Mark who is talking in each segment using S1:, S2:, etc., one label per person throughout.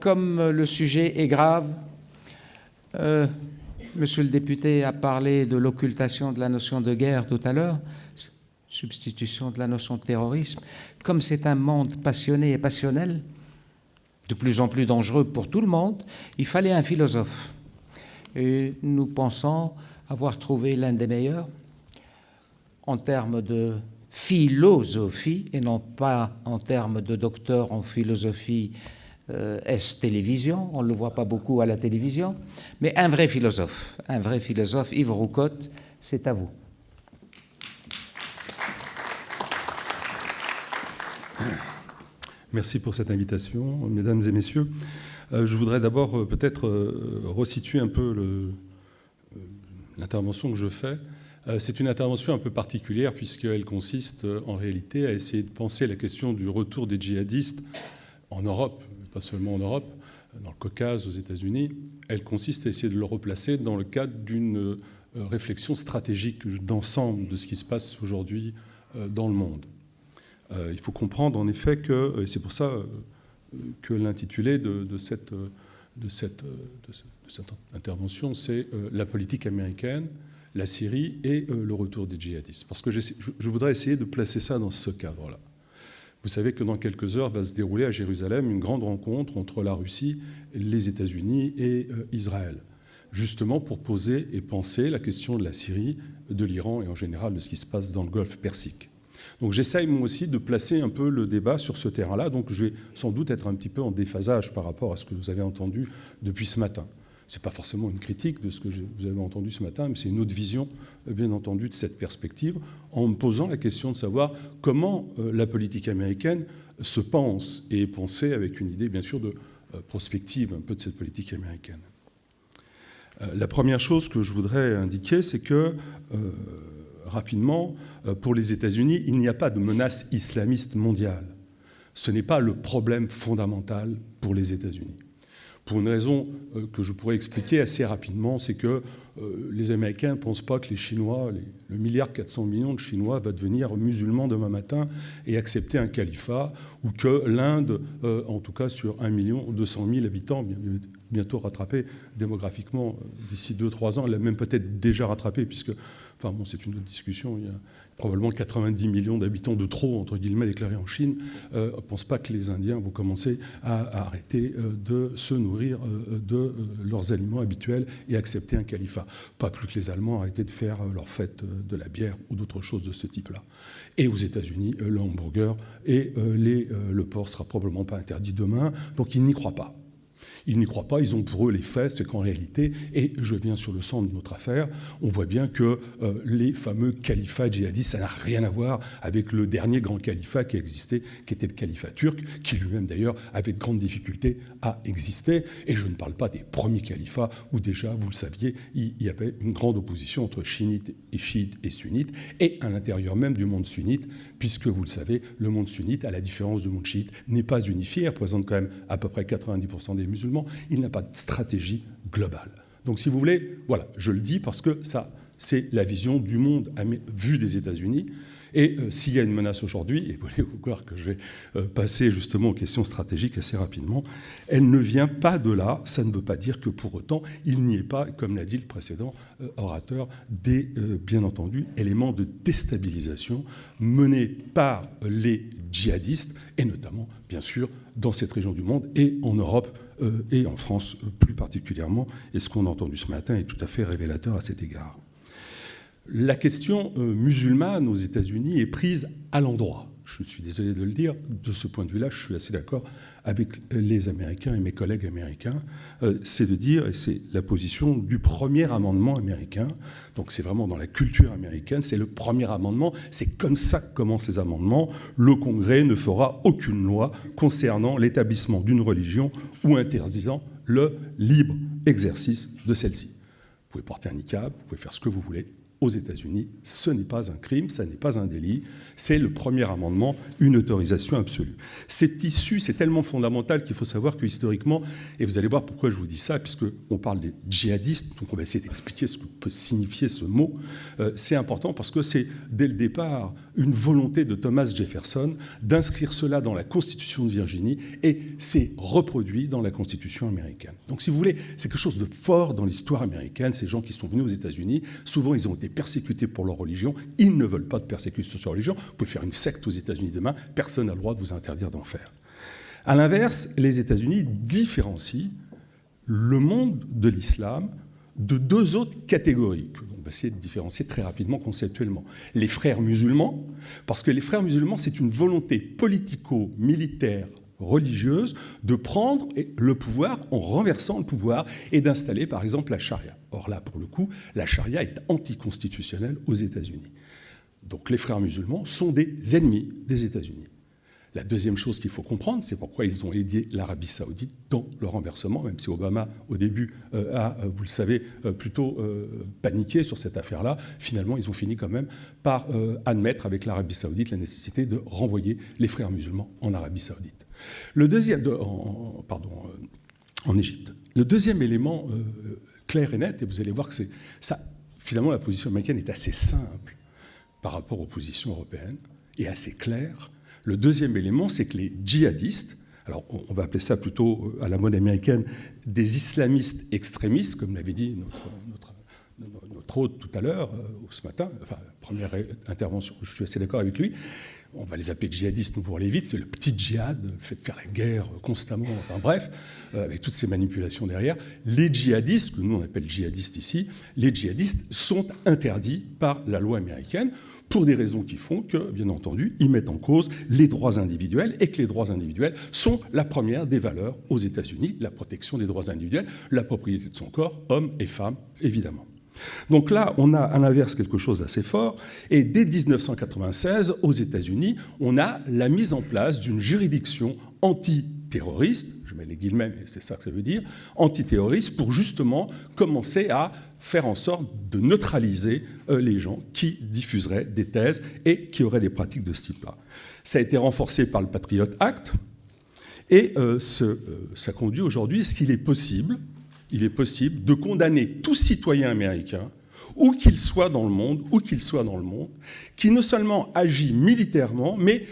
S1: Comme le sujet est grave, Monsieur le député a parlé de l'occultation de la notion de guerre tout à l'heure, substitution de la notion de terrorisme. Comme c'est un monde passionné et passionnel, de plus en plus dangereux pour tout le monde, il fallait un philosophe. Et nous pensons avoir trouvé l'un des meilleurs en termes de philosophie, et non pas en termes de docteur en philosophie télévision, on ne le voit pas beaucoup à la télévision, mais un vrai philosophe, Yves Roucotte, c'est à vous.
S2: Merci pour cette invitation, mesdames et messieurs. Je voudrais d'abord peut-être resituer un peu l'intervention que je fais. C'est une intervention un peu particulière puisqu'elle consiste en réalité à essayer de penser la question du retour des djihadistes en Europe, pas seulement en Europe, dans le Caucase, aux États-Unis. Elle consiste à essayer de le replacer dans le cadre d'une réflexion stratégique d'ensemble de ce qui se passe aujourd'hui dans le monde. Il faut comprendre en effet que, et c'est pour ça que l'intitulé de cette intervention, c'est la politique américaine, la Syrie et le retour des djihadistes. Parce que je voudrais essayer de placer ça dans ce cadre-là. Vous savez que dans quelques heures va se dérouler à Jérusalem une grande rencontre entre la Russie, les États-Unis et Israël, justement pour poser et penser la question de la Syrie, de l'Iran et en général de ce qui se passe dans le Golfe Persique. Donc j'essaye moi aussi de placer un peu le débat sur ce terrain-là, donc je vais sans doute être un petit peu en déphasage par rapport à ce que vous avez entendu depuis ce matin. Ce n'est pas forcément une critique de ce que vous avez entendu ce matin, mais c'est une autre vision, bien entendu, de cette perspective, en me posant la question de savoir comment la politique américaine se pense et est pensée avec une idée, bien sûr, de prospective un peu de cette politique américaine. La première chose que je voudrais indiquer, c'est que, rapidement, pour les États-Unis, il n'y a pas de menace islamiste mondiale. Ce n'est pas le problème fondamental pour les États-Unis. Pour une raison que je pourrais expliquer assez rapidement, c'est que les Américains ne pensent pas que les Chinois, le 1,4 milliard de Chinois va devenir musulman demain matin et accepter un califat, ou que l'Inde, en tout cas sur 1,2 million habitants, bientôt rattrapée démographiquement d'ici 2-3 ans, elle l'a même peut-être déjà rattrapée, puisque, enfin bon, c'est une autre discussion, il y a probablement 90 millions d'habitants de trop, entre guillemets, déclarés en Chine. On ne pense pas que les Indiens vont commencer à arrêter de se nourrir de leurs aliments habituels et accepter un califat. Pas plus que les Allemands arrêter de faire leur fête de la bière ou d'autres choses de ce type-là. Et aux États-Unis, le hamburger et le porc ne sera probablement pas interdit demain, donc ils n'y croient pas. Ils n'y croient pas, ils ont pour eux les faits, c'est qu'en réalité, et je viens sur le centre de notre affaire, on voit bien que les fameux califats djihadistes, ça n'a rien à voir avec le dernier grand califat qui existait, qui était le califat turc, qui lui-même d'ailleurs avait de grandes difficultés à exister. Et je ne parle pas des premiers califats où déjà, vous le saviez, il y avait une grande opposition entre chiites et sunnites, et à l'intérieur même du monde sunnite, puisque vous le savez, le monde sunnite, à la différence du monde chiite, n'est pas unifié, représente quand même à peu près 90% des musulmans. Il n'a pas de stratégie globale. Donc, si vous voulez, voilà, je le dis parce que ça, c'est la vision du monde vu des États-Unis. Et s'il y a une menace aujourd'hui, et vous allez voir que je vais passer justement aux questions stratégiques assez rapidement, elle ne vient pas de là. Ça ne veut pas dire que pour autant, il n'y ait pas, comme l'a dit le précédent orateur, des, bien entendu, éléments de déstabilisation menés par les djihadistes, et notamment, bien sûr, dans cette région du monde, et en Europe, et en France plus particulièrement. Et ce qu'on a entendu ce matin est tout à fait révélateur à cet égard. La question musulmane aux États-Unis est prise à l'endroit. Je suis désolé de le dire. De ce point de vue-là, je suis assez d'accord avec les Américains et mes collègues américains. C'est de dire, et c'est la position du premier amendement américain, donc c'est vraiment dans la culture américaine, c'est le premier amendement, c'est comme ça que commencent les amendements. Le Congrès ne fera aucune loi concernant l'établissement d'une religion ou interdisant le libre exercice de celle-ci. Vous pouvez porter un niqab, vous pouvez faire ce que vous voulez. aux États-Unis, ce n'est pas un crime, ça n'est pas un délit, c'est le premier amendement, une autorisation absolue. C'est issu, c'est tellement fondamental qu'il faut savoir que historiquement, et vous allez voir pourquoi je vous dis ça, puisqu'on parle des djihadistes, donc on va essayer d'expliquer ce que peut signifier ce mot, c'est important parce que c'est dès le départ une volonté de Thomas Jefferson d'inscrire cela dans la Constitution de Virginie, et c'est reproduit dans la Constitution américaine. Donc si vous voulez, c'est quelque chose de fort dans l'histoire américaine, ces gens qui sont venus aux États-Unis, souvent ils ont été persécutés pour leur religion, ils ne veulent pas de persécution sur leur religion. Vous pouvez faire une secte aux États-Unis demain, personne n'a le droit de vous interdire d'en faire. À l'inverse, les États-Unis différencient le monde de l'islam de deux autres catégories, que l'on va essayer de différencier très rapidement conceptuellement. Les frères musulmans, parce que les frères musulmans, c'est une volonté politico-militaire religieuse de prendre le pouvoir en renversant le pouvoir et d'installer par exemple la charia. Or là, pour le coup, la charia est anticonstitutionnelle aux États-Unis. Donc les frères musulmans sont des ennemis des États-Unis. La deuxième chose qu'il faut comprendre, c'est pourquoi ils ont aidé l'Arabie saoudite dans le renversement, même si Obama, au début, a, vous le savez, plutôt paniqué sur cette affaire-là. Finalement, ils ont fini quand même par admettre avec l'Arabie saoudite la nécessité de renvoyer les frères musulmans en Arabie saoudite. Le deuxième, en Égypte. Le deuxième élément clair et net, et vous allez voir que c'est ça, finalement, la position américaine est assez simple par rapport aux positions européennes, et assez claire. Le deuxième élément, c'est que les djihadistes, alors on va appeler ça plutôt à la mode américaine, des islamistes extrémistes, comme l'avait dit notre hôte tout à l'heure, ce matin, enfin, première intervention, je suis assez d'accord avec lui, on va les appeler djihadistes, nous pour aller vite, c'est le petit djihad, le fait de faire la guerre constamment, enfin bref, avec toutes ces manipulations derrière. Les djihadistes, que nous on appelle djihadistes ici, les djihadistes sont interdits par la loi américaine, pour des raisons qui font que, bien entendu, ils mettent en cause les droits individuels et que les droits individuels sont la première des valeurs aux États-Unis, la protection des droits individuels, la propriété de son corps, hommes et femmes, évidemment. Donc là, on a à l'inverse quelque chose d'assez fort, et dès 1996, aux États-Unis, on a la mise en place d'une juridiction antiterroriste, je mets les guillemets, mais c'est ça que ça veut dire, antiterroriste, pour justement commencer à faire en sorte de neutraliser les gens qui diffuseraient des thèses et qui auraient des pratiques de ce type-là. Ça a été renforcé par le Patriot Act, et ça conduit aujourd'hui à ce qu'il est possible de condamner tout citoyen américain, où qu'il soit dans le monde, qui non seulement agit militairement, mais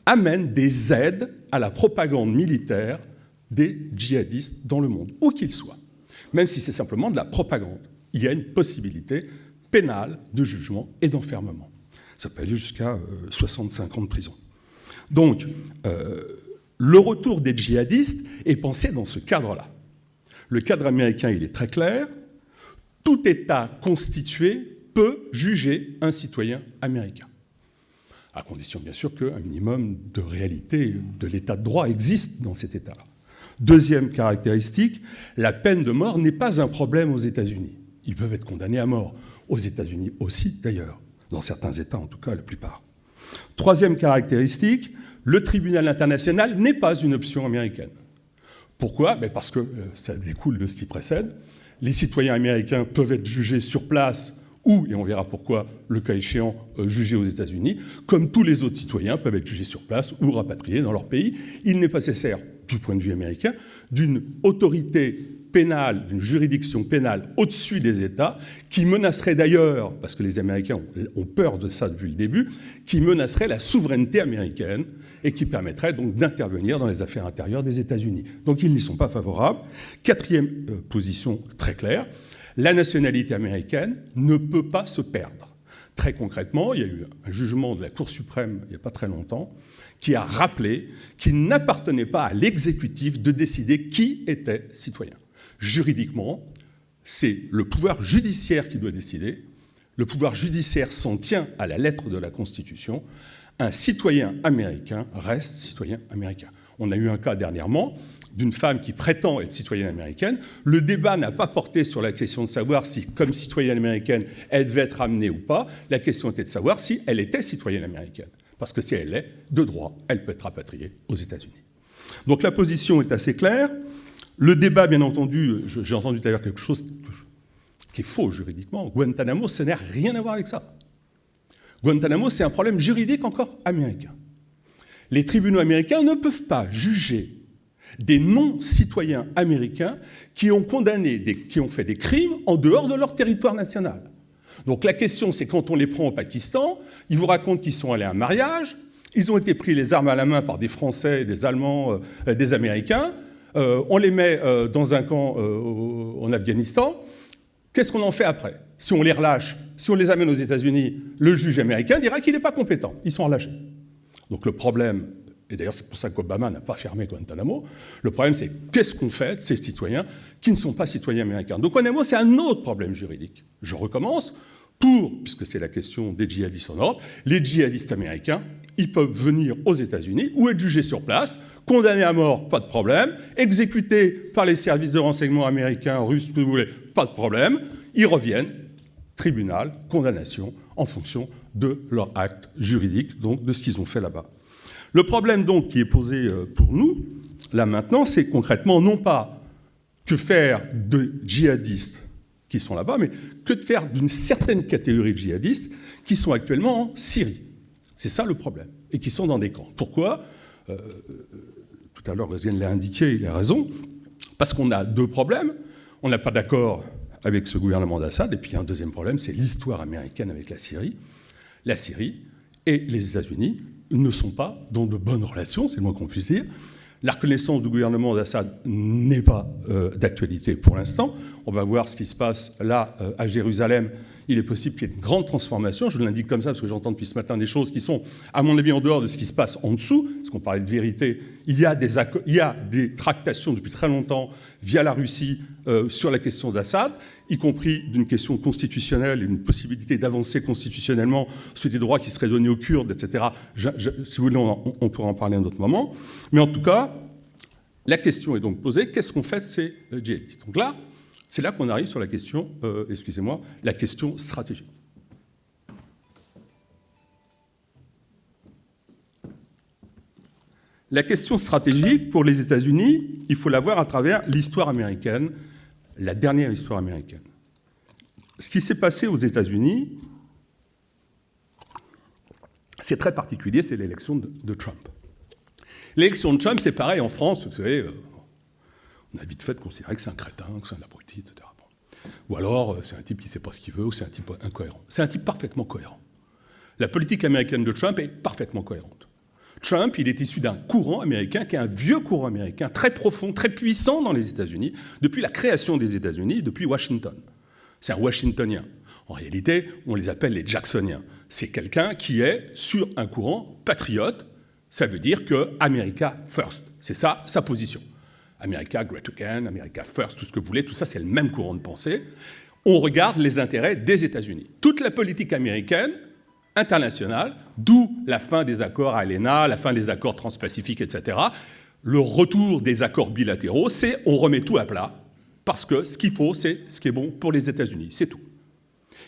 S2: amène des aides à la propagande militaire des djihadistes dans le monde, où qu'il soit. Même si c'est simplement de la propagande. Il y a une possibilité pénale de jugement et d'enfermement. Ça peut aller jusqu'à 65 ans de prison. Donc, le retour des djihadistes est pensé dans ce cadre-là. Le cadre américain, il est très clair. Tout État constitué peut juger un citoyen américain, à condition, bien sûr, qu'un minimum de réalité de l'état de droit existe dans cet État-là. Deuxième caractéristique, la peine de mort n'est pas un problème aux États-Unis. Ils peuvent être condamnés à mort. Aux États-Unis aussi, d'ailleurs, dans certains États, en tout cas, la plupart. Troisième caractéristique, le tribunal international n'est pas une option américaine. Pourquoi ? Parce que ça découle de ce qui précède. Les citoyens américains peuvent être jugés sur place ou, et on verra pourquoi, le cas échéant, jugés aux États-Unis, comme tous les autres citoyens peuvent être jugés sur place ou rapatriés dans leur pays. Il n'est pas nécessaire, du point de vue américain, d'une autorité pénale, d'une juridiction pénale au-dessus des États, qui menacerait d'ailleurs, parce que les Américains ont peur de ça depuis le début, qui menacerait la souveraineté américaine et qui permettrait donc d'intervenir dans les affaires intérieures des États-Unis. Donc ils n'y sont pas favorables. Quatrième position très claire, la nationalité américaine ne peut pas se perdre. Très concrètement, il y a eu un jugement de la Cour suprême il n'y a pas très longtemps qui a rappelé qu'il n'appartenait pas à l'exécutif de décider qui était citoyen. Juridiquement, c'est le pouvoir judiciaire qui doit décider. Le pouvoir judiciaire s'en tient à la lettre de la Constitution. Un citoyen américain reste citoyen américain. On a eu un cas dernièrement d'une femme qui prétend être citoyenne américaine. Le débat n'a pas porté sur la question de savoir si, comme citoyenne américaine, elle devait être amenée ou pas. La question était de savoir si elle était citoyenne américaine. Parce que si elle l'est, de droit, elle peut être rapatriée aux États-Unis. Donc la position est assez claire. Le débat, bien entendu, j'ai entendu tout à l'heure quelque chose qui est faux juridiquement. Guantanamo, ça n'a rien à voir avec ça. Guantanamo, c'est un problème juridique encore américain. Les tribunaux américains ne peuvent pas juger des non-citoyens américains qui ont qui ont fait des crimes en dehors de leur territoire national. Donc la question, c'est quand on les prend au Pakistan, ils vous racontent qu'ils sont allés à un mariage, ils ont été pris les armes à la main par des Français, des Allemands, des Américains, on les met dans un camp en Afghanistan. Qu'est-ce qu'on en fait après? Si on les relâche, si on les amène aux États-Unis, le juge américain dira qu'il n'est pas compétent. Ils sont relâchés. Donc le problème, et d'ailleurs c'est pour ça qu'Obama n'a pas fermé Guantanamo, le problème c'est qu'est-ce qu'on fait de ces citoyens qui ne sont pas citoyens américains? Donc Guantanamo, c'est un autre problème juridique. Je recommence, puisque c'est la question des djihadistes en Europe, les djihadistes américains, ils peuvent venir aux États-Unis ou être jugés sur place, condamnés à mort, pas de problème, exécutés par les services de renseignement américains, russes, tout vous voulez, pas de problème, ils reviennent, tribunal, condamnation, en fonction de leur acte juridique, donc de ce qu'ils ont fait là-bas. Le problème donc qui est posé pour nous, là maintenant, c'est concrètement non pas que faire de djihadistes qui sont là-bas, mais que de faire d'une certaine catégorie de djihadistes qui sont actuellement en Syrie. C'est ça le problème, et qui sont dans des camps. Pourquoi ? Tout à l'heure, Ghazouani l'a indiqué, il a raison, parce qu'on a deux problèmes. On n'a pas d'accord avec ce gouvernement d'Assad, et puis un deuxième problème, c'est l'histoire américaine avec la Syrie. La Syrie et les États-Unis ne sont pas dans de bonnes relations, c'est le moins qu'on puisse dire. La reconnaissance du gouvernement d'Assad n'est pas d'actualité pour l'instant. On va voir ce qui se passe là à Jérusalem. Il est possible qu'il y ait une grande transformation. Je vous l'indique comme ça parce que j'entends depuis ce matin des choses qui sont, à mon avis, en dehors de ce qui se passe en dessous. Parce qu'on parlait de vérité. Il y a des tractations depuis très longtemps via la Russie sur la question d'Assad, y compris d'une question constitutionnelle, une possibilité d'avancer constitutionnellement sur des droits qui seraient donnés aux Kurdes, etc. Si vous voulez, on pourra en parler à un autre moment. Mais en tout cas, la question est donc posée, qu'est-ce qu'on fait de ces djihadistes? Donc là, c'est là qu'on arrive sur la question, la question stratégique. La question stratégique pour les États-Unis, il faut la voir à travers l'histoire américaine, la dernière histoire américaine. Ce qui s'est passé aux États-Unis, c'est très particulier, c'est l'élection de Trump. L'élection de Trump, c'est pareil en France, vous savez, on a vite fait de considérer que c'est un crétin, que c'est un abruti, etc. Ou alors, c'est un type qui ne sait pas ce qu'il veut, ou c'est un type incohérent. C'est un type parfaitement cohérent. La politique américaine de Trump est parfaitement cohérente. Trump, il est issu d'un courant américain qui est un vieux courant américain, très profond, très puissant dans les États-Unis, depuis la création des États-Unis, depuis Washington. C'est un Washingtonien. En réalité, on les appelle les Jacksoniens. C'est quelqu'un qui est sur un courant patriote. Ça veut dire que America First, c'est ça sa position. America Great Again, America First, tout ce que vous voulez, tout ça, c'est le même courant de pensée. On regarde les intérêts des États-Unis. Toute la politique américaine, internationale, d'où la fin des accords ALENA, la fin des accords transpacifiques, etc., le retour des accords bilatéraux, c'est on remet tout à plat, parce que ce qu'il faut, c'est ce qui est bon pour les États-Unis, c'est tout.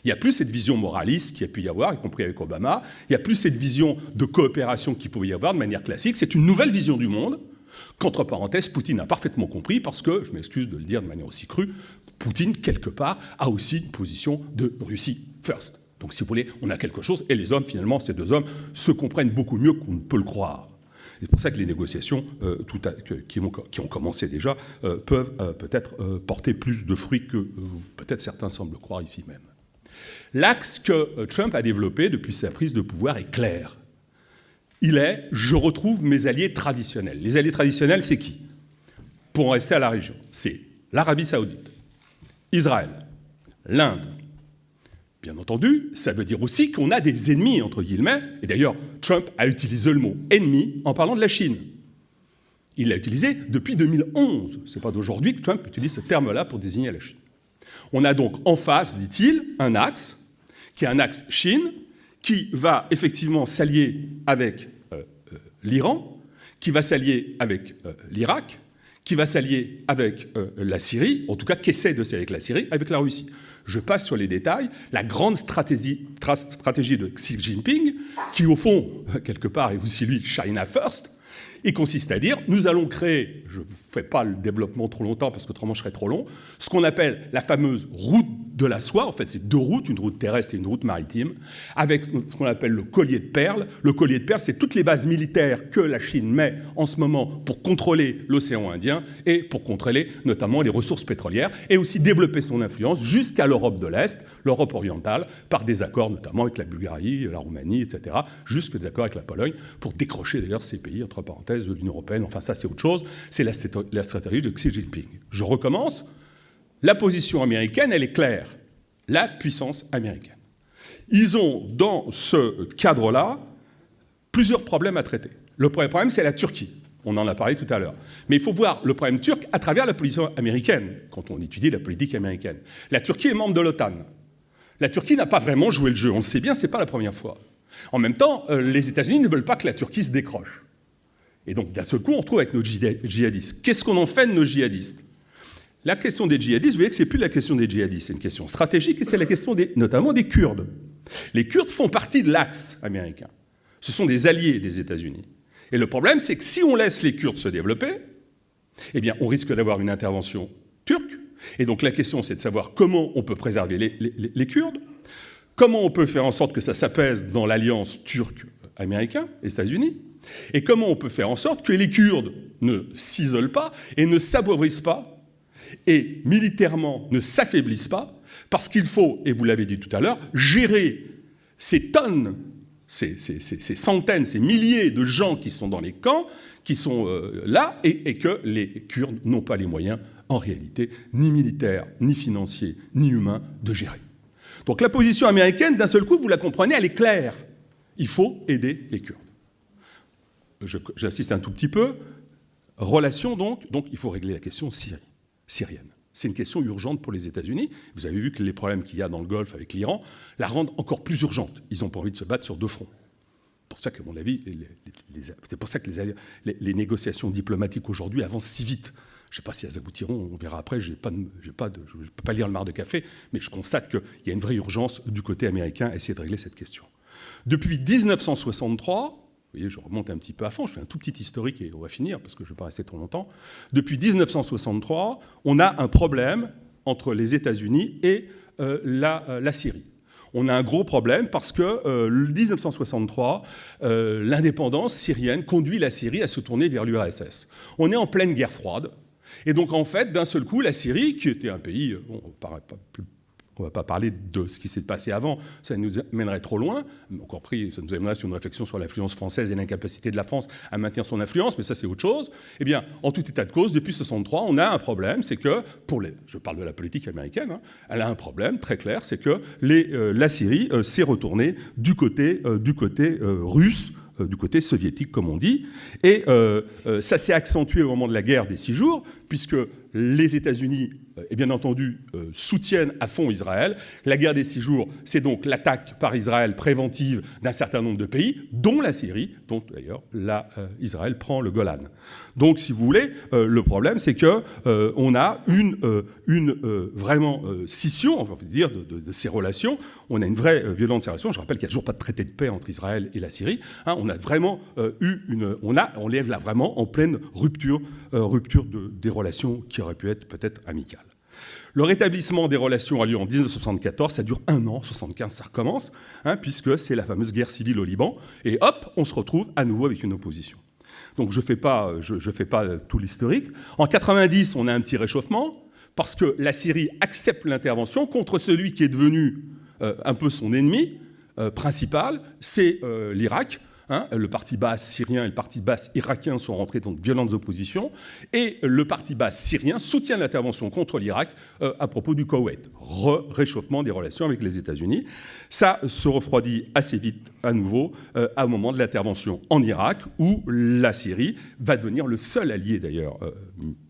S2: Il n'y a plus cette vision moraliste qu'il y a pu y avoir, y compris avec Obama, il n'y a plus cette vision de coopération qu'il pouvait y avoir de manière classique, c'est une nouvelle vision du monde, qu'entre parenthèses, Poutine a parfaitement compris, parce que, je m'excuse de le dire de manière aussi crue, Poutine, quelque part, a aussi une position de Russie first. Donc, si vous voulez, on a quelque chose, et les hommes, finalement, ces deux hommes, se comprennent beaucoup mieux qu'on ne peut le croire. C'est pour ça que les négociations qui ont commencé déjà peuvent peut-être porter plus de fruits que peut-être certains semblent croire ici même. L'axe que Trump a développé depuis sa prise de pouvoir est clair. Il est « je retrouve mes alliés traditionnels ». Les alliés traditionnels, c'est qui? Pour en rester à la région, c'est l'Arabie Saoudite, Israël, l'Inde. Bien entendu, ça veut dire aussi qu'on a des ennemis, entre guillemets, et d'ailleurs, Trump a utilisé le mot « ennemi » en parlant de la Chine. Il l'a utilisé depuis 2011. Ce n'est pas d'aujourd'hui que Trump utilise ce terme-là pour désigner la Chine. On a donc en face, dit-il, un axe, qui est un axe Chine, qui va effectivement s'allier avec l'Iran, qui va s'allier avec l'Irak, qui va s'allier avec la Syrie, en tout cas qui essaie de s'allier avec la Syrie, avec la Russie. Je passe sur les détails. La grande stratégie de Xi Jinping, qui au fond, quelque part, est aussi lui, China First, il consiste à dire, nous allons créer, je ne fais pas le développement trop longtemps parce qu'autrement je serais trop long, ce qu'on appelle la fameuse route de la soie. En fait, c'est deux routes, une route terrestre et une route maritime, avec ce qu'on appelle le collier de perles. Le collier de perles, c'est toutes les bases militaires que la Chine met en ce moment pour contrôler l'océan Indien et pour contrôler notamment les ressources pétrolières, et aussi développer son influence jusqu'à l'Europe de l'Est, l'Europe orientale, par des accords notamment avec la Bulgarie, la Roumanie, etc., jusque des accords avec la Pologne, pour décrocher d'ailleurs ces pays, entre parenthèses, de l'Union européenne. Enfin, ça, c'est autre chose. C'est la stratégie de Xi Jinping. Je recommence. La position américaine, elle est claire. La puissance américaine. Ils ont, dans ce cadre-là, plusieurs problèmes à traiter. Le premier problème, c'est la Turquie. On en a parlé tout à l'heure. Mais il faut voir le problème turc à travers la position américaine, quand on étudie la politique américaine. La Turquie est membre de l'OTAN. La Turquie n'a pas vraiment joué le jeu. On le sait bien, ce n'est pas la première fois. En même temps, les États-Unis ne veulent pas que la Turquie se décroche. Et donc, d'un seul coup, on retrouve avec nos djihadistes. Qu'est-ce qu'on en fait de nos djihadistes? La question des djihadistes, vous voyez que ce n'est plus la question des djihadistes, c'est une question stratégique, et c'est la question notamment des Kurdes. Les Kurdes font partie de l'axe américain. Ce sont des alliés des États-Unis. Et le problème, c'est que si on laisse les Kurdes se développer, eh bien, on risque d'avoir une intervention turque. Et donc, la question, c'est de savoir comment on peut préserver les Kurdes, comment on peut faire en sorte que ça s'apaise dans l'alliance turque-américaine, les États-Unis, et comment on peut faire en sorte que les Kurdes ne s'isolent pas et ne s'appauvrissent pas, et militairement ne s'affaiblissent pas, parce qu'il faut, et vous l'avez dit tout à l'heure, gérer ces tonnes, ces centaines, ces milliers de gens qui sont dans les camps, qui sont là, et que les Kurdes n'ont pas les moyens, en réalité, ni militaires, ni financiers, ni humains, de gérer. Donc la position américaine, d'un seul coup, vous la comprenez, elle est claire. Il faut aider les Kurdes. J'insiste un tout petit peu. Relation, donc il faut régler la question syrienne. C'est une question urgente pour les États-Unis. Vous avez vu que les problèmes qu'il y a dans le Golfe avec l'Iran la rendent encore plus urgente. Ils n'ont pas envie de se battre sur deux fronts. C'est pour ça qu'à mon avis, c'est pour ça que les négociations diplomatiques aujourd'hui avancent si vite. Je ne sais pas si elles aboutiront, on verra après, je ne peux pas lire le mar de café, mais je constate qu'il y a une vraie urgence du côté américain à essayer de régler cette question. Depuis 1963, vous voyez, je remonte un petit peu à fond, je fais un tout petit historique et on va finir parce que je ne vais pas rester trop longtemps. Depuis 1963, on a un problème entre les États-Unis et la Syrie. On a un gros problème parce que 1963, l'indépendance syrienne conduit la Syrie à se tourner vers l'URSS. On est en pleine guerre froide. Et donc, en fait, d'un seul coup, la Syrie, qui était un pays, on ne va pas parler de ce qui s'est passé avant, ça nous mènerait trop loin, encore pris, ça nous amènerait sur une réflexion sur l'influence française et l'incapacité de la France à maintenir son influence, mais ça c'est autre chose. Eh bien, en tout état de cause, depuis 1963, on a un problème, c'est que, je parle de la politique américaine, hein, elle a un problème très clair, c'est que la Syrie s'est retournée du côté russe, du côté soviétique, comme on dit. Et ça s'est accentué au moment de la guerre des 6 jours, puisque les États-Unis, et bien entendu, soutiennent à fond Israël. La guerre des 6 jours, c'est donc l'attaque par Israël préventive d'un certain nombre de pays, dont la Syrie, dont d'ailleurs Israël prend le Golan. Donc, si vous voulez, le problème, c'est qu'on a une vraiment scission, on va dire, de ces relations. On a une vraie violente relation. Je rappelle qu'il n'y a toujours pas de traité de paix entre Israël et la Syrie. Hein, on a vraiment on lève là vraiment en pleine rupture des relations qui auraient pu être peut-être amicales. Le rétablissement des relations a lieu en 1974, ça dure 1 an, 1975 ça recommence, hein, puisque c'est la fameuse guerre civile au Liban, et hop, on se retrouve à nouveau avec une opposition. Donc je fais pas tout l'historique. En 90, on a un petit réchauffement, parce que la Syrie accepte l'intervention contre celui qui est devenu un peu son ennemi principal, c'est l'Irak. Hein, le parti basse syrien et le parti basse irakien sont rentrés dans de violentes oppositions, et le parti basse syrien soutient l'intervention contre l'Irak à propos du Koweït. Réchauffement des relations avec les États-Unis. Ça se refroidit assez vite à nouveau au moment de l'intervention en Irak, où la Syrie va devenir le seul allié d'ailleurs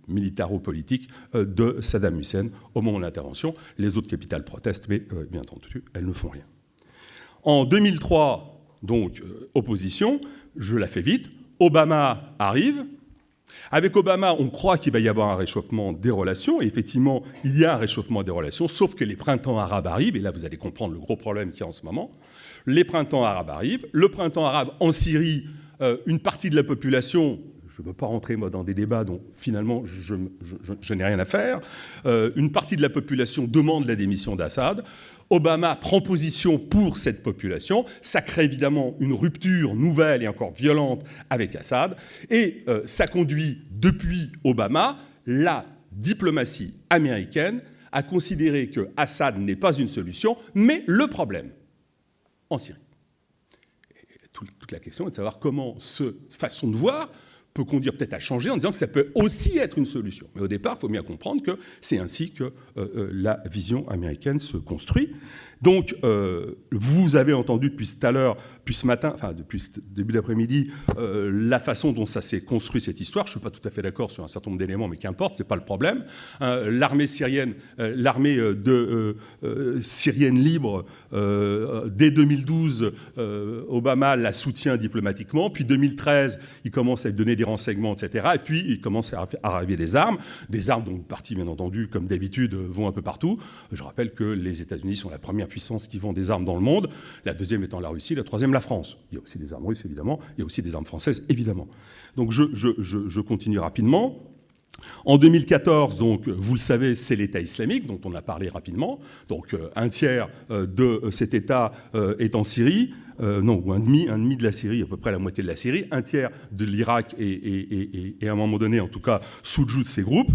S2: militaro-politique de Saddam Hussein au moment de l'intervention. Les autres capitales protestent, mais bien entendu, elles ne font rien. En 2003, donc, opposition, je la fais vite, Obama arrive. Avec Obama, on croit qu'il va y avoir un réchauffement des relations, et effectivement, il y a un réchauffement des relations, sauf que les printemps arabes arrivent, et là, vous allez comprendre le gros problème qu'il y a en ce moment. Les printemps arabes arrivent. Le printemps arabe en Syrie, une partie de la population, ne veux pas rentrer moi, dans des débats dont finalement je n'ai rien à faire. Une partie de la population demande la démission d'Assad. Obama prend position pour cette population. Ça crée évidemment une rupture nouvelle et encore violente avec Assad. Et ça conduit, depuis Obama, la diplomatie américaine à considérer que Assad n'est pas une solution, mais le problème en Syrie. Et toute la question est de savoir comment cette façon de voir peut conduire peut-être à changer en disant que ça peut aussi être une solution. Mais au départ, il faut bien comprendre que c'est ainsi que la vision américaine se construit. Donc, vous avez entendu depuis tout à l'heure, depuis ce matin, enfin depuis ce début d'après-midi, la façon dont ça s'est construit cette histoire. Je ne suis pas tout à fait d'accord sur un certain nombre d'éléments, mais qu'importe, ce n'est pas le problème. L'armée syrienne, l'armée syrienne libre, dès 2012, Obama la soutient diplomatiquement. Puis 2013, il commence à lui donner des renseignements, etc. Et puis, il commence à arriver des armes dont une partie, bien entendu, comme d'habitude, vont un peu partout. Je rappelle que les États-Unis sont la première puissance qui vend des armes dans le monde, la deuxième étant la Russie, la troisième la France. Il y a aussi des armes russes, évidemment, il y a aussi des armes françaises, évidemment. Donc je continue rapidement. En 2014, donc, vous le savez, c'est l'État islamique, dont on a parlé rapidement. Donc un tiers de cet État est en Syrie, ou un demi de la Syrie, à peu près la moitié de la Syrie, un tiers de l'Irak et à un moment donné, en tout cas, sous le joug de ces groupes,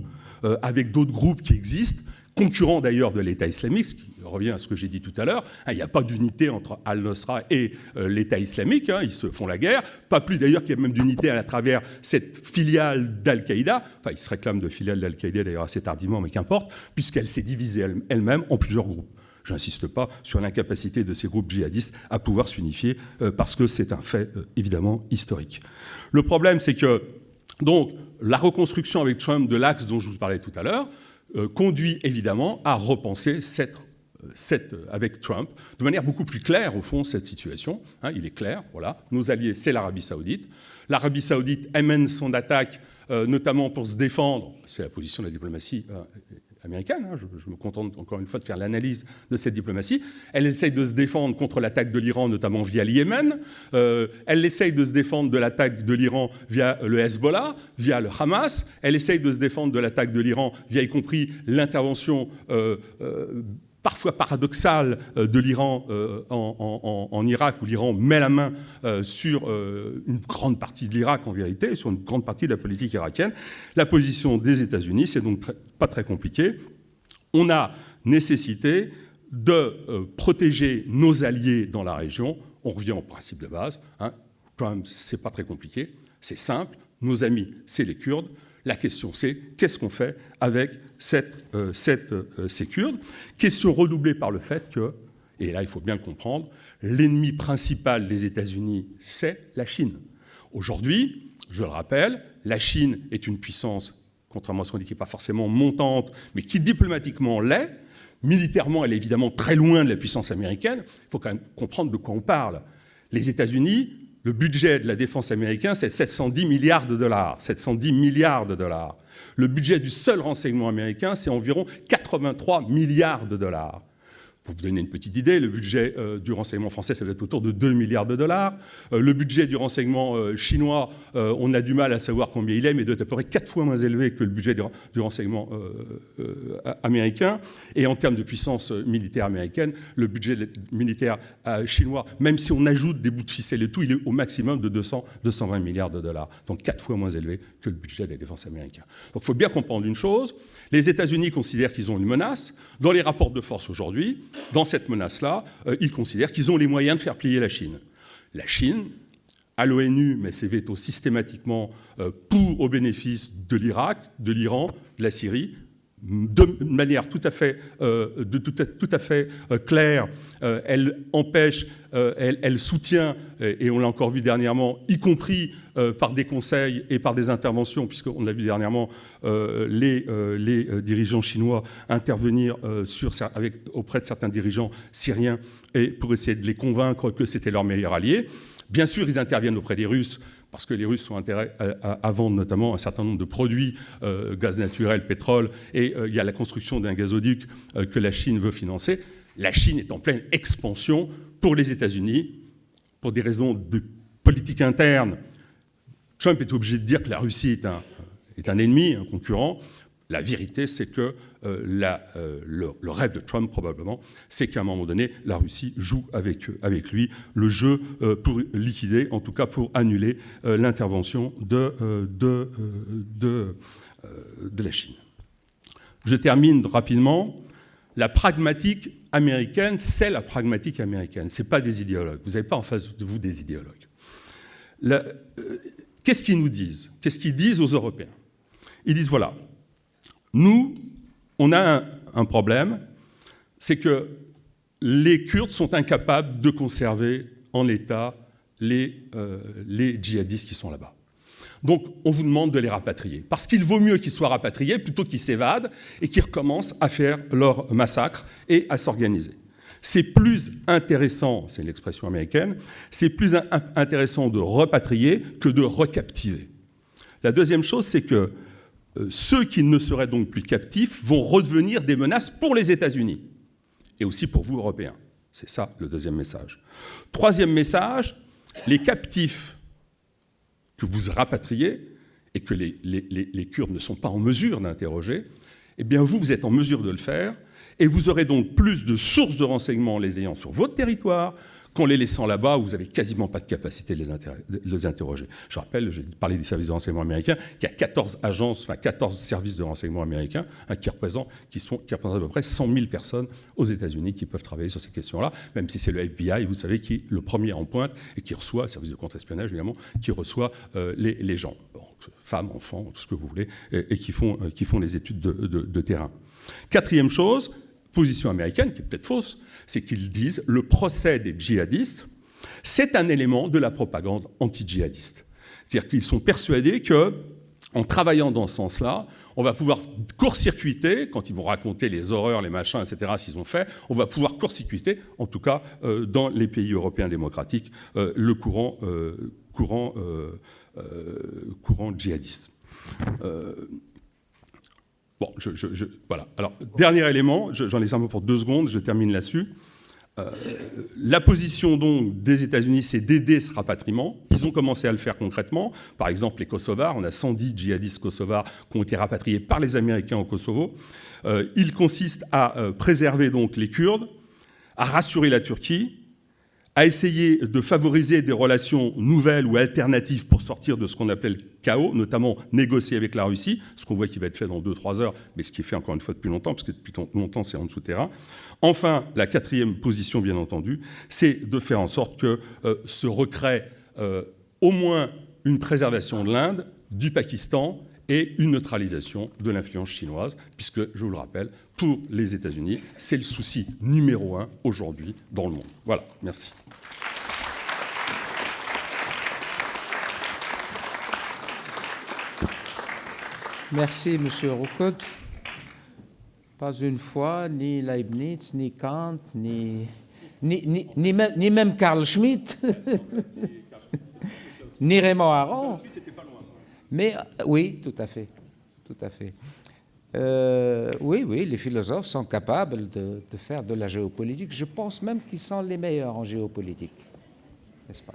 S2: avec d'autres groupes qui existent, concurrents d'ailleurs de l'État islamique, ce qui revient à ce que j'ai dit tout à l'heure. Il n'y a pas d'unité entre Al-Nusra et l'État islamique, ils se font la guerre, pas plus d'ailleurs qu'il y a même d'unité à travers cette filiale d'Al-Qaïda, enfin ils se réclament de filiale d'Al-Qaïda d'ailleurs assez tardivement, mais qu'importe, puisqu'elle s'est divisée elle-même en plusieurs groupes. Je n'insiste pas sur l'incapacité de ces groupes djihadistes à pouvoir s'unifier, parce que c'est un fait évidemment historique. Le problème, c'est que donc, la reconstruction avec Trump de l'axe dont je vous parlais tout à l'heure conduit évidemment à repenser avec Trump de manière beaucoup plus claire, au fond, cette situation. Il est clair, voilà, nos alliés, c'est l'Arabie saoudite. L'Arabie saoudite mène son attaque, notamment pour se défendre, c'est la position de la diplomatie américaine, je me contente encore une fois de faire l'analyse de cette diplomatie. Elle essaye de se défendre contre l'attaque de l'Iran, notamment via le Yémen. Elle essaye de se défendre de l'attaque de l'Iran via le Hezbollah, via le Hamas. Elle essaye de se défendre de l'attaque de l'Iran via y compris l'intervention parfois paradoxale de l'Iran en Irak, où l'Iran met la main sur une grande partie de l'Irak, en vérité, sur une grande partie de la politique irakienne. La position des États-Unis, c'est donc pas très compliqué. On a nécessité de protéger nos alliés dans la région. On revient au principe de base. Quand même, c'est pas très compliqué. C'est simple. Nos amis, c'est les Kurdes. La question, c'est qu'est-ce qu'on fait avec ces Kurdes? Question redoublée par le fait que, et là il faut bien le comprendre, l'ennemi principal des États-Unis, c'est la Chine. Aujourd'hui, je le rappelle, la Chine est une puissance, contrairement à ce qu'on dit, qui n'est pas forcément montante, mais qui diplomatiquement l'est. Militairement, elle est évidemment très loin de la puissance américaine. Il faut quand même comprendre de quoi on parle. Les États-Unis, le budget de la défense américain, c'est 710 milliards de dollars. 710 milliards de dollars. Le budget du seul renseignement américain, c'est environ 83 milliards de dollars. Pour vous donner une petite idée, le budget du renseignement français, ça doit être autour de 2 milliards de dollars. Le budget du renseignement chinois, on a du mal à savoir combien il est, mais il doit être à peu près 4 fois moins élevé que le budget du renseignement américain. Et en termes de puissance militaire américaine, le budget militaire chinois, même si on ajoute des bouts de ficelle et tout, il est au maximum de 220 milliards de dollars. Donc 4 fois moins élevé que le budget de la défense américain. Donc il faut bien comprendre une chose. Les États-Unis considèrent qu'ils ont une menace. Dans les rapports de force aujourd'hui, dans cette menace-là, ils considèrent qu'ils ont les moyens de faire plier la Chine. La Chine, à l'ONU, met ses vétos systématiquement au bénéfice de l'Irak, de l'Iran, de la Syrie, de manière tout à fait claire. Elle empêche, elle soutient, et on l'a encore vu dernièrement, y compris par des conseils et par des interventions, puisqu'on a vu dernièrement les dirigeants chinois intervenir auprès de certains dirigeants syriens et pour essayer de les convaincre que c'était leur meilleur allié. Bien sûr, ils interviennent auprès des Russes, parce que les Russes ont intérêt à vendre notamment un certain nombre de produits, gaz naturel, pétrole, et il y a la construction d'un gazoduc que la Chine veut financer. La Chine est en pleine expansion pour les États-Unis, pour des raisons de politique interne, Trump est obligé de dire que la Russie est un ennemi, un concurrent. La vérité, c'est que le rêve de Trump, probablement, c'est qu'à un moment donné, la Russie joue avec lui le jeu pour liquider, en tout cas pour annuler l'intervention de la Chine. Je termine rapidement. La pragmatique américaine, c'est la pragmatique américaine. Ce n'est pas des idéologues. Vous n'avez pas en face de vous des idéologues. Qu'est-ce qu'ils nous disent? Qu'est-ce qu'ils disent aux Européens? Ils disent, voilà, nous, on a un problème, c'est que les Kurdes sont incapables de conserver en état les djihadistes qui sont là-bas. Donc, on vous demande de les rapatrier. Parce qu'il vaut mieux qu'ils soient rapatriés plutôt qu'ils s'évadent et qu'ils recommencent à faire leur massacre et à s'organiser. C'est plus intéressant, c'est l'expression américaine, c'est plus intéressant de repatrier que de recaptiver. La deuxième chose, c'est que ceux qui ne seraient donc plus captifs vont redevenir des menaces pour les États-Unis et aussi pour vous, Européens. C'est ça le deuxième message. Troisième message, les captifs que vous rapatriez et que les Kurdes ne sont pas en mesure d'interroger, eh bien vous êtes en mesure de le faire et vous aurez donc plus de sources de renseignements en les ayant sur votre territoire qu'en les laissant là-bas où vous n'avez quasiment pas de capacité de les interroger. Je rappelle, j'ai parlé des services de renseignement américains, qu'il y a 14 agences, enfin 14 services de renseignement américains qui représentent à peu près 100 000 personnes aux États-Unis qui peuvent travailler sur ces questions-là, même si c'est le FBI, vous savez, qui est le premier en pointe et qui reçoit, service de contre-espionnage évidemment, qui reçoit les gens, bon, femmes, enfants, tout ce que vous voulez, et qui font les études de terrain. Quatrième chose, position américaine, qui est peut-être fausse, c'est qu'ils disent le procès des djihadistes, c'est un élément de la propagande anti-djihadiste. C'est-à-dire qu'ils sont persuadés qu'en travaillant dans ce sens-là, on va pouvoir court-circuiter, quand ils vont raconter les horreurs, les machins, etc., s'ils ont fait, on va pouvoir court-circuiter, en tout cas dans les pays européens démocratiques, le courant djihadiste. Bon, voilà. Alors, dernier élément, j'en ai simplement pour 2 secondes, je termine là-dessus. La position donc des États-Unis, c'est d'aider ce rapatriement. Ils ont commencé à le faire concrètement. Par exemple, les Kosovars, on a 110 djihadistes kosovars qui ont été rapatriés par les Américains au Kosovo. Il consiste à préserver donc les Kurdes, à rassurer la Turquie, à essayer de favoriser des relations nouvelles ou alternatives pour sortir de ce qu'on appelle le chaos, notamment négocier avec la Russie, ce qu'on voit qui va être fait dans 2-3 heures, mais ce qui est fait encore une fois depuis longtemps, parce que depuis longtemps c'est en dessous terrain. Enfin, la quatrième position, bien entendu, c'est de faire en sorte que se recrée au moins une préservation de l'Inde, du Pakistan et une neutralisation de l'influence chinoise, puisque, je vous le rappelle, pour les États-Unis, c'est le souci numéro 1 aujourd'hui dans le monde. Voilà, merci.
S1: Merci, M. Roucaud. Pas une fois, ni Leibniz, ni Kant, ni même Carl Schmitt, ni Raymond Aron. Mais oui, tout à fait, tout à fait. Oui, les philosophes sont capables de faire de la géopolitique. Je pense même qu'ils sont les meilleurs en géopolitique, n'est-ce pas?